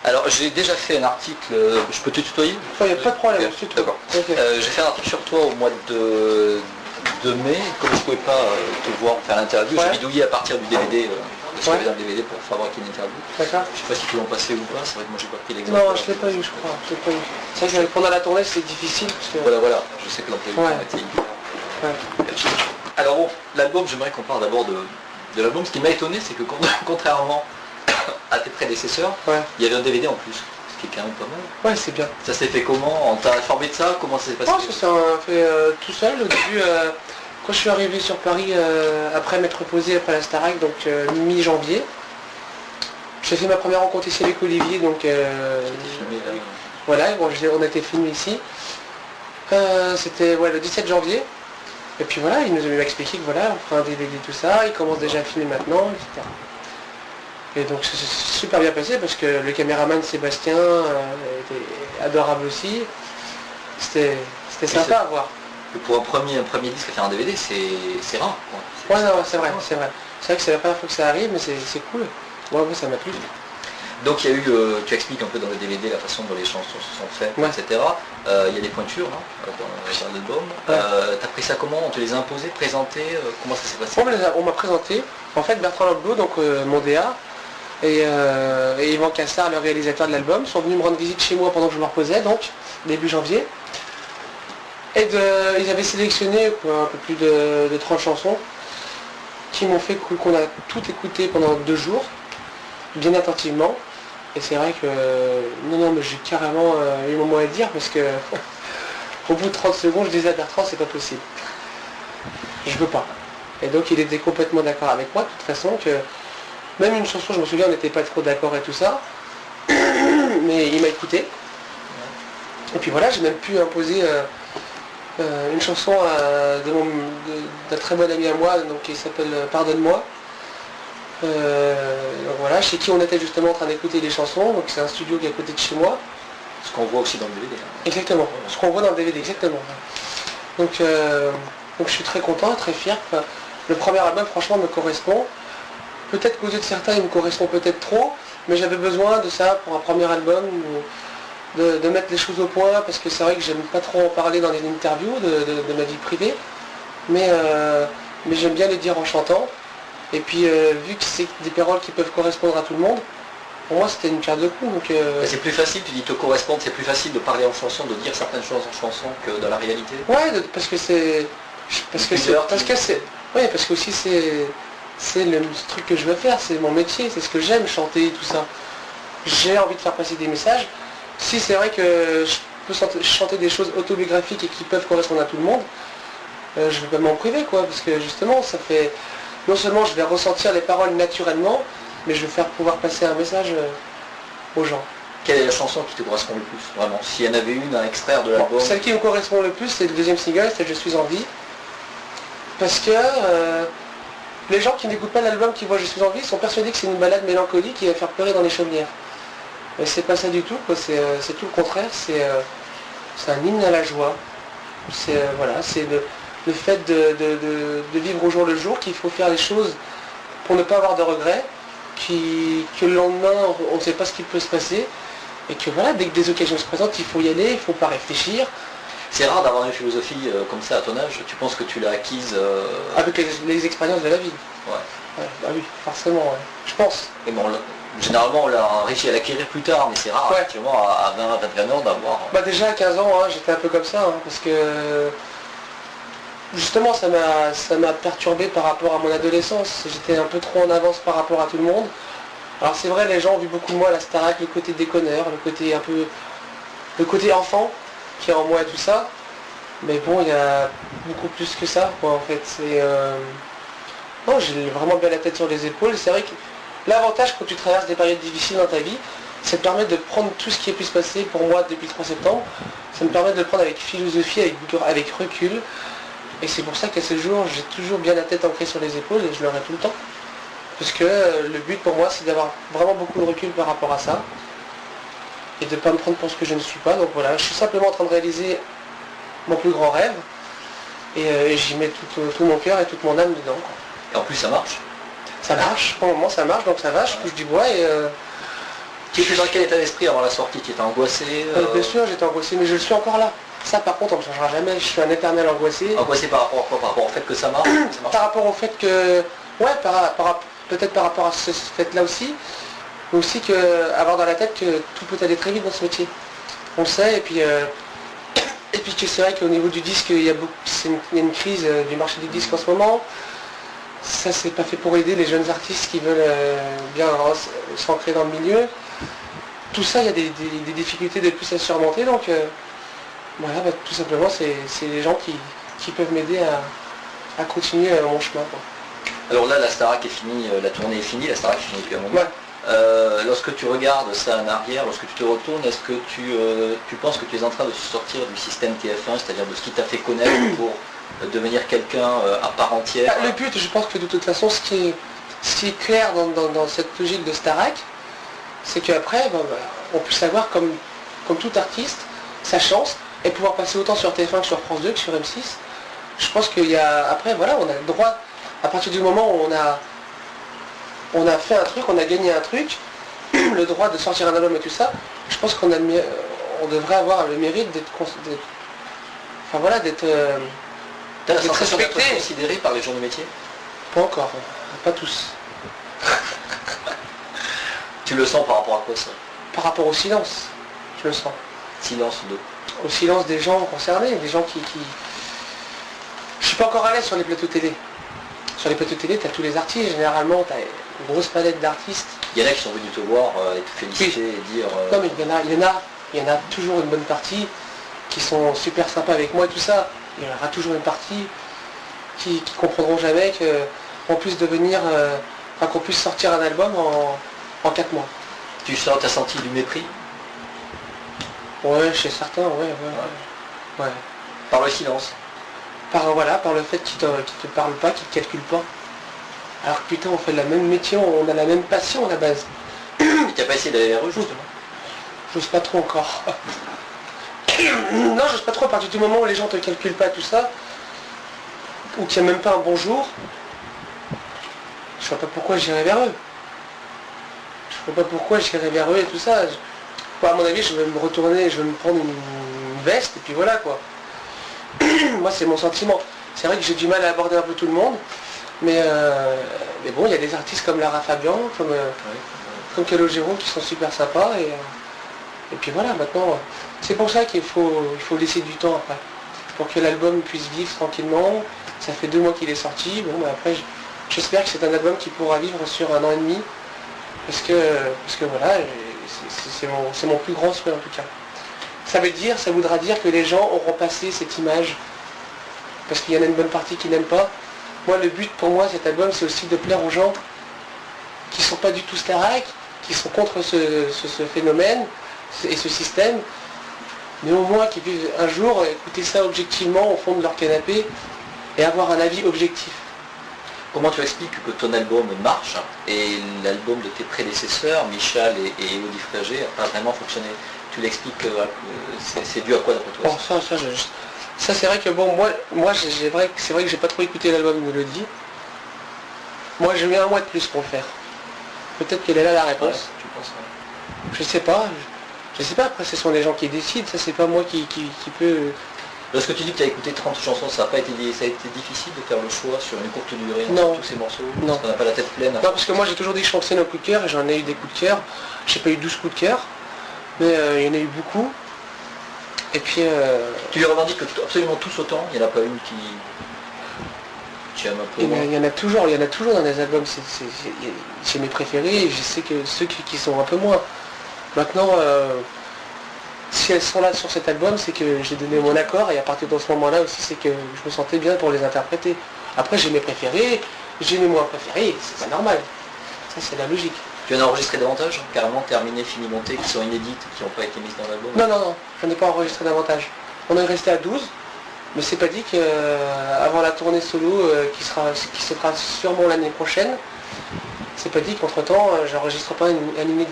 Alors j'ai déjà fait un article, je peux te tutoyer? Il n'y a pas de problème, Okay. c'est tout. D'accord. Okay. J'ai fait un article sur toi au mois de mai, comme je ne pouvais pas te voir faire l'interview, j'ai bidouillé à partir du DVD, parce que j'avais un DVD pour fabriquer une interview. D'accord. Je sais pas si tu l'as passé ou pas, c'est vrai que moi j'ai pas pris l'exemple. Non, je ne l'ai pas eu, je crois. Je l'ai pas eu. C'est vrai que pendant la tournée c'est difficile parce que... Voilà, je sais que l'emploi du temps était... Alors bon, l'album, j'aimerais qu'on parle d'abord de l'album. Ce qui m'a étonné, c'est que contrairement à tes prédécesseurs, il y avait un DVD en plus. Qui est quand même pas mal. Ouais, c'est bien. Ça s'est fait comment? On t'a informé de ça? Comment ça s'est passé? Je pense que ça s'est fait tout seul. Au début, quand je suis arrivé sur Paris, après m'être reposé après la Starac, donc mi-janvier, j'ai fait ma première rencontre ici avec Olivier, donc voilà, bon, on a été filmé ici. C'était le 17 janvier. Et puis voilà, il nous a expliqué que voilà, on fera un DVD tout ça, il commence déjà à filmer maintenant, etc. Et donc c'est super bien passé parce que le caméraman Sébastien était adorable aussi. C'était sympa à voir. Pour un premier disque à faire un DVD, c'est rare. Ouais, non, c'est vrai. C'est vrai que c'est la première fois que ça arrive, mais c'est cool. Moi, ça m'a plu. Donc il y a eu, tu expliques un peu dans le DVD la façon dont les chansons se sont faites, etc. Il y a des pointures dans l'album. T'as pris ça comment? On te les a imposées, présentées? Comment ça s'est passé? On m'a présenté. En fait, Bertrand Loblo, donc mon DA, et Yvan Cassard, le réalisateur de l'album, sont venus me rendre visite chez moi pendant que je me reposais, donc début janvier. Et ils avaient sélectionné un peu plus de 30 chansons qui m'ont fait qu'on a tout écouté pendant 2 jours, bien attentivement. Et c'est vrai que non, mais j'ai carrément eu mon mot à dire parce que au bout de 30 secondes, je disais à Bertrand, c'est pas possible. Je veux pas. Et donc il était complètement d'accord avec moi, de toute façon, que même une chanson, je me souviens, on n'était pas trop d'accord et tout ça, mais il m'a écouté. Et puis voilà, j'ai même pu imposer une chanson d'un très bon ami à moi, donc, qui s'appelle Pardonne-moi. Donc voilà, chez qui on était justement en train d'écouter des chansons, donc c'est un studio qui est à côté de chez moi. Ce qu'on voit aussi dans le DVD. Exactement, ce qu'on voit dans le DVD, exactement. Donc je suis très content, très fier. Le premier album franchement me correspond. Peut-être qu'aux yeux de certains il me correspond peut-être trop, mais j'avais besoin de ça pour un premier album, de mettre les choses au point, parce que c'est vrai que j'aime pas trop en parler dans les interviews de ma vie privée, mais j'aime bien les dire en chantant. Et puis vu que c'est des paroles qui peuvent correspondre à tout le monde, pour moi c'était une pierre de coups. Donc c'est plus facile, tu dis te correspondre, c'est plus facile de parler en chanson, de dire certaines choses en chanson que dans la réalité. Ouais, parce que c'est aussi c'est le truc que je veux faire, c'est mon métier, c'est ce que j'aime, chanter et tout ça. J'ai envie de faire passer des messages. Si c'est vrai que je peux chanter des choses autobiographiques et qui peuvent correspondre à tout le monde, je ne vais pas m'en priver, quoi, parce que justement ça fait... Non seulement je vais ressentir les paroles naturellement, mais je vais faire pouvoir passer un message aux gens. Quelle est la chanson qui te correspond le plus, vraiment? S'il y en avait une à extraire de l'album? Celle qui me correspond le plus, c'est le deuxième single, c'est Je suis en vie. Parce que les gens qui n'écoutent pas l'album, qui voient Je suis en vie, sont persuadés que c'est une balade mélancolique qui va faire pleurer dans les chaumières. Mais c'est pas ça du tout, quoi. C'est tout le contraire, c'est un hymne à la joie. C'est le fait de vivre au jour le jour, qu'il faut faire les choses pour ne pas avoir de regrets, que le lendemain on ne sait pas ce qui peut se passer, et que voilà, dès que des occasions se présentent, il faut y aller, il ne faut pas réfléchir. C'est rare d'avoir une philosophie comme ça à ton âge, tu penses que tu l'as acquise avec les expériences de la vie. Ouais. Bah oui, forcément, ouais. Je pense. Et bon, généralement on l'a réussi à l'acquérir plus tard, mais c'est rare actuellement à 20, 21 ans d'avoir... Bah déjà à 15 ans, j'étais un peu comme ça, parce que justement ça m'a perturbé par rapport à mon adolescence. J'étais un peu trop en avance par rapport à tout le monde. Alors c'est vrai, les gens ont vu beaucoup de moi à la Starac, le côté déconneur, le côté enfant qui est en moi et tout ça. Mais bon, il y a beaucoup plus que ça, quoi, en fait. Non, j'ai vraiment bien la tête sur les épaules. C'est vrai que l'avantage quand tu traverses des périodes difficiles dans ta vie, ça te permet de prendre tout ce qui a pu se passer pour moi depuis le 3 septembre. Ça me permet de le prendre avec philosophie, avec recul. Et c'est pour ça qu'à ce jour, j'ai toujours bien la tête ancrée sur les épaules et je l'aurai tout le temps. Parce que le but pour moi, c'est d'avoir vraiment beaucoup de recul par rapport à ça. Et de ne pas me prendre pour ce que je ne suis pas. Donc voilà, je suis simplement en train de réaliser mon plus grand rêve. Et j'y mets tout mon cœur et toute mon âme dedans, quoi. Et en plus ça marche? Ça marche, pour le moment ça marche, donc ça va, je touche du bois Tu étais dans quel état d'esprit avant la sortie? Tu étais angoissé Bien sûr, j'étais angoissé, mais je suis encore là. Ça, par contre, on ne changera jamais. Je suis un éternel angoissé. Angoissé par rapport à quoi? Par rapport au fait que ça marche, Par rapport au fait que... Ouais, peut-être par rapport à ce fait-là aussi. Mais aussi avoir dans la tête que tout peut aller très vite dans ce métier. On le sait, et puis que c'est vrai qu'au niveau du disque, il y a une crise du marché du disque en ce moment. Ça, c'est pas fait pour aider les jeunes artistes qui veulent bien s'ancrer dans le milieu. Tout ça, il y a des difficultés de plus à surmonter, donc voilà, tout simplement, c'est les gens qui peuvent m'aider à continuer mon chemin, quoi. Alors là, la Starac est finie, la tournée est finie, la Starac est finie depuis un moment. Ouais. Lorsque tu regardes ça en arrière, lorsque tu te retournes, est-ce que tu penses que tu es en train de sortir du système TF1, c'est-à-dire de ce qui t'a fait connaître pour devenir quelqu'un à part entière? Le but, je pense que de toute façon, ce qui est clair dans cette logique de Starac, c'est qu'après, on puisse avoir comme tout artiste sa chance et pouvoir passer autant sur TF1 que sur France 2 que sur M6. Je pense qu'il y a... Après, voilà, on a le droit, à partir du moment où on a fait un truc, on a gagné un truc, le droit de sortir un album et tout ça, je pense on devrait avoir le mérite d'être T'as la sensation d'être respecté. considéré par les gens du métier? Pas encore, pas tous. Tu le sens par rapport à quoi ça? Par rapport au silence, je le sens. Silence de... Au silence des gens concernés, des gens qui... Je suis pas encore à l'aise sur les plateaux télé. Sur les plateaux télé, tu as tous les artistes, généralement, tu as une grosse palette d'artistes. Il y en a qui sont venus te voir et te féliciter et dire... Non mais il y en a toujours une bonne partie qui sont super sympas avec moi et tout ça. Il y en aura toujours une partie qui comprendront jamais qu'on puisse qu'on puisse sortir un album en 4 mois. Tu as senti du mépris? Ouais, chez certains, ouais. Par le silence? Par le fait qu'ils te parlent pas, qu'ils te calculent pas. Alors que putain, on fait le même métier, on a la même passion à la base. Et tu n'as pas essayé d'aller vers eux justement? J'ose pas trop encore. Non, j'ose pas trop à partir du moment où les gens te calculent pas tout ça, ou qu'il n'y a même pas un bonjour, je vois pas pourquoi j'irais vers eux. Je vois pas pourquoi j'irais vers eux et tout ça. À mon avis, je vais me retourner, je vais me prendre une veste et puis voilà quoi. Moi, c'est mon sentiment. C'est vrai que j'ai du mal à aborder un peu tout le monde, mais bon, il y a des artistes comme Lara Fabian, comme Calogero qui sont super sympas et puis voilà, maintenant, c'est pour ça qu'il faut laisser du temps après, pour que l'album puisse vivre tranquillement. Ça fait 2 mois qu'il est sorti, bon, après, j'espère que c'est un album qui pourra vivre sur 1 an et demi, parce que voilà, c'est mon plus grand souhait en tout cas. Ça voudra dire que les gens auront passé cette image, parce qu'il y en a une bonne partie qui n'aiment pas. Moi, le but pour moi, cet album, c'est aussi de plaire aux gens qui ne sont pas du tout Starac, qui sont contre ce phénomène et ce système, mais au moins qui puissent un jour écouter ça objectivement au fond de leur canapé et avoir un avis objectif. Comment tu expliques que ton album marche et l'album de tes prédécesseurs, Michal et Elodie Frégé, n'a pas vraiment fonctionné? Tu l'expliques, c'est dû à quoi d'après toi? Bon, ça c'est vrai que bon, moi c'est vrai que j'ai pas trop écouté l'album d'Elodie. Moi j'ai mis 1 mois de plus pour le faire. Peut-être qu'elle est là la réponse. Ouais, tu penses, ouais. Je sais pas. Après ce sont les gens qui décident, ça c'est pas moi qui peut... Lorsque tu dis que tu as écouté 30 chansons, ça a été difficile de faire le choix sur une courte durée Non. Tous ces morceaux? Non. Parce qu'on n'a pas la tête pleine? Non, parce que moi j'ai toujours dit que je fonctionnais au coup de cœur et j'en ai eu des coups de cœur. J'ai pas eu 12 coups de cœur, mais il y en a eu beaucoup. Et puis... Tu lui revendiques absolument tous autant? Il n'y en a pas une qui... Tu aimes un peu moins? Il y en a toujours dans les albums, c'est mes préférés, et je sais que ceux qui sont un peu moins. Maintenant, si elles sont là sur cet album, c'est que j'ai donné mon accord, et à partir de ce moment-là aussi, c'est que je me sentais bien pour les interpréter. Après, j'ai mes préférés, j'ai mes moins préférés, c'est pas normal. Ça, c'est la logique. Tu en as enregistré davantage? Carrément terminé, fini, monté, qui sont inédites, qui n'ont pas été mises dans l'album? Non, j'en ai pas enregistré davantage. On est resté à 12, mais c'est pas dit qu'avant la tournée solo, qui se fera sûrement l'année prochaine, c'est pas dit qu'entre-temps, j'enregistre pas un inédit.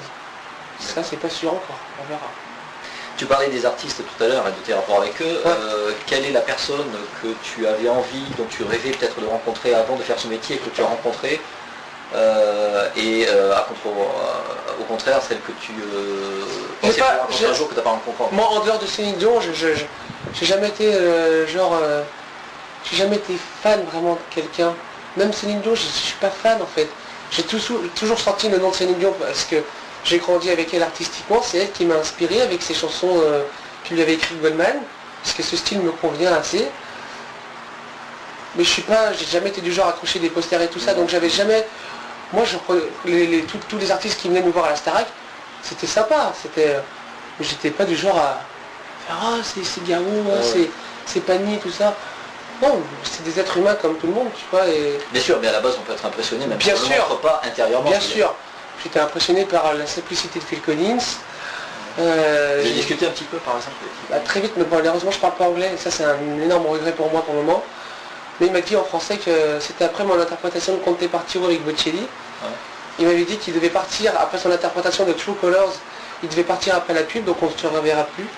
Ça, c'est pas sûr encore, on verra. Tu parlais des artistes tout à l'heure et de tes rapports avec eux. Ouais. Quelle est la personne que tu avais envie, dont tu rêvais peut-être de rencontrer avant de faire ce métier, que tu as rencontré au contraire, celle que tu pensais pouvoir rencontrer un jour que tu n'as pas rencontré. Moi, en dehors de Céline Dion, j'ai jamais été j'ai jamais été fan vraiment de quelqu'un. Même Céline Dion, je suis pas fan en fait. J'ai toujours senti le nom de Céline Dion parce que j'ai grandi avec elle artistiquement. C'est elle qui m'a inspiré avec ses chansons qu'il lui avait écrites Goldman, parce que ce style me convient assez. Mais j'ai jamais été du genre à accrocher des posters et tout ça, donc j'avais jamais. Moi, tous les artistes qui venaient nous voir à la Starac, c'était sympa. J'étais pas du genre à faire c'est Garou, c'est Pani, tout ça. Non, c'est des êtres humains comme tout le monde, tu vois. Bien sûr, mais à la base, on peut être impressionné, même si on ne le montre pas intérieurement. Bien sûr. J'étais impressionné par la simplicité de Phil Collins. J'ai discuté un petit peu, par exemple. Très vite, mais malheureusement, je parle pas anglais. Et ça, c'est un énorme regret pour moi pour le moment. Mais il m'a dit en français que c'était après mon interprétation de Conte Partiro avec Bocelli. Ouais. Il m'avait dit qu'il devait partir, après son interprétation de True Colors, il devait partir après la pub, donc on ne se reverra plus. Ouais.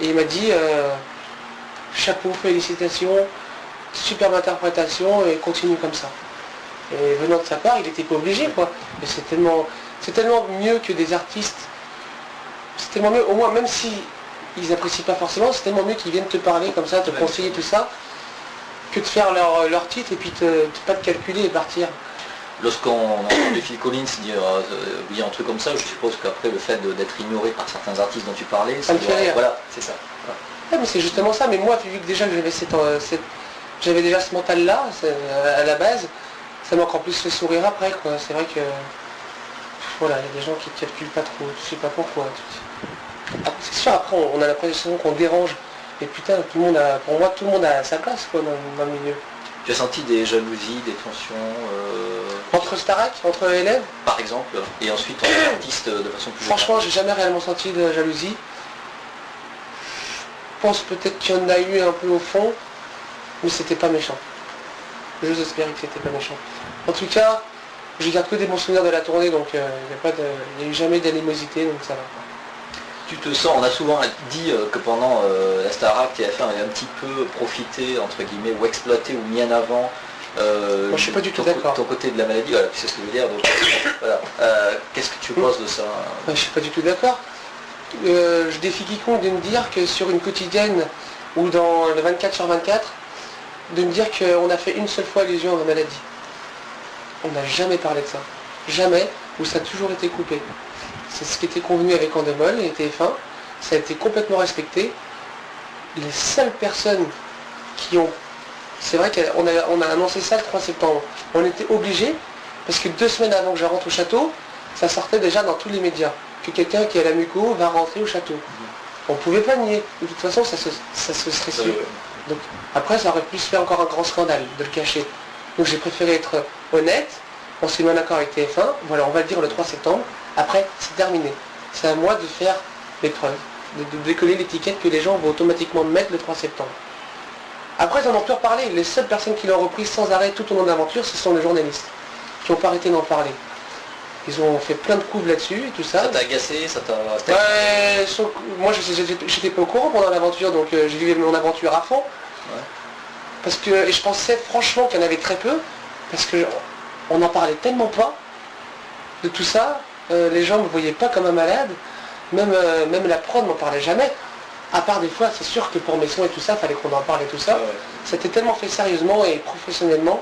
Et il m'a dit, chapeau, félicitations, superbe interprétation, et continue comme ça. Et venant de sa part, il n'était pas obligé, quoi. Et c'est tellement mieux que des artistes. C'est tellement mieux, au moins, même si ils n'apprécient pas forcément, c'est tellement mieux qu'ils viennent te parler comme ça, te conseiller tout ça, que de faire leur titre et puis pas te calculer et partir. Lorsqu'on entend de Phil Collins dire un truc comme ça, je suppose qu'après le fait d'être ignoré par certains artistes dont tu parlais, voilà, c'est ça. Ouais, mais c'est justement ça, mais moi, vu que déjà j'avais déjà ce mental-là, à la base, ça m'a encore plus fait sourire après, quoi. C'est vrai que, voilà, il y a des gens qui ne calculent pas trop, je sais pas pourquoi. C'est sûr, après, on a l'impression qu'on dérange. Et putain, pour moi, tout le monde a sa place, quoi, dans le milieu. Tu as senti des jalousies, des tensions entre Starac, entre élèves par exemple, et ensuite entre artistes de façon plus Franchement, j'ai jamais réellement senti de jalousie. Je pense peut-être qu'il y en a eu un peu au fond, mais c'était pas méchant. J'ose espérer que c'était pas méchant. En tout cas, je garde que des bons souvenirs de la tournée, donc il n'y a eu jamais d'animosité, donc ça va. Tu te sens, on a souvent dit que pendant la Starac, TF1 avait un petit peu profité, entre guillemets, ou exploité, ou mis en avant moi, je suis pas du tout d'accord. Ton côté de la maladie, voilà, tu sais ce que je veux dire. Donc, voilà. Qu'est-ce que tu penses de ça? Je suis pas du tout d'accord. Je défie quiconque de me dire que sur une quotidienne ou dans le 24/24, de me dire qu'on a fait une seule fois allusion à ma maladie. On n'a jamais parlé de ça. Jamais, ou ça a toujours été coupé. C'est ce qui était convenu avec Endemol et TF1. Ça a été complètement respecté. Les seules personnes qui ont... C'est vrai qu'on a annoncé ça le 3 septembre. On était obligés, parce que 2 semaines avant que je rentre au château, ça sortait déjà dans tous les médias. Que quelqu'un qui a la muco va rentrer au château. On ne pouvait pas nier. De toute façon, ça se serait su. Donc, après, ça aurait pu se faire encore un grand scandale de le cacher. Donc j'ai préféré être honnête. On s'est mis en accord avec TF1. Voilà, on va le dire le 3 septembre. Après, c'est terminé. C'est à moi de faire les preuves, de décoller l'étiquette que les gens vont automatiquement mettre le 3 septembre. Après, ils en ont plus reparlé. Les seules personnes qui l'ont repris sans arrêt tout au long de l'aventure, ce sont les journalistes, qui n'ont pas arrêté d'en parler. Ils ont fait plein de coups là-dessus et tout ça. Ça t'a agacé, ça t'a... Ouais, moi, j'étais pas au courant pendant l'aventure, donc j'ai vécu mon aventure à fond. Ouais. Parce que et je pensais franchement qu'il y en avait très peu, parce qu'on n'en parlait tellement pas de tout ça. Les gens ne me voyaient pas comme un malade. Même la prod n'en parlait jamais. À part des fois, c'est sûr que pour mes sons et tout ça, il fallait qu'on en parle et tout ça. Ouais. C'était tellement fait sérieusement et professionnellement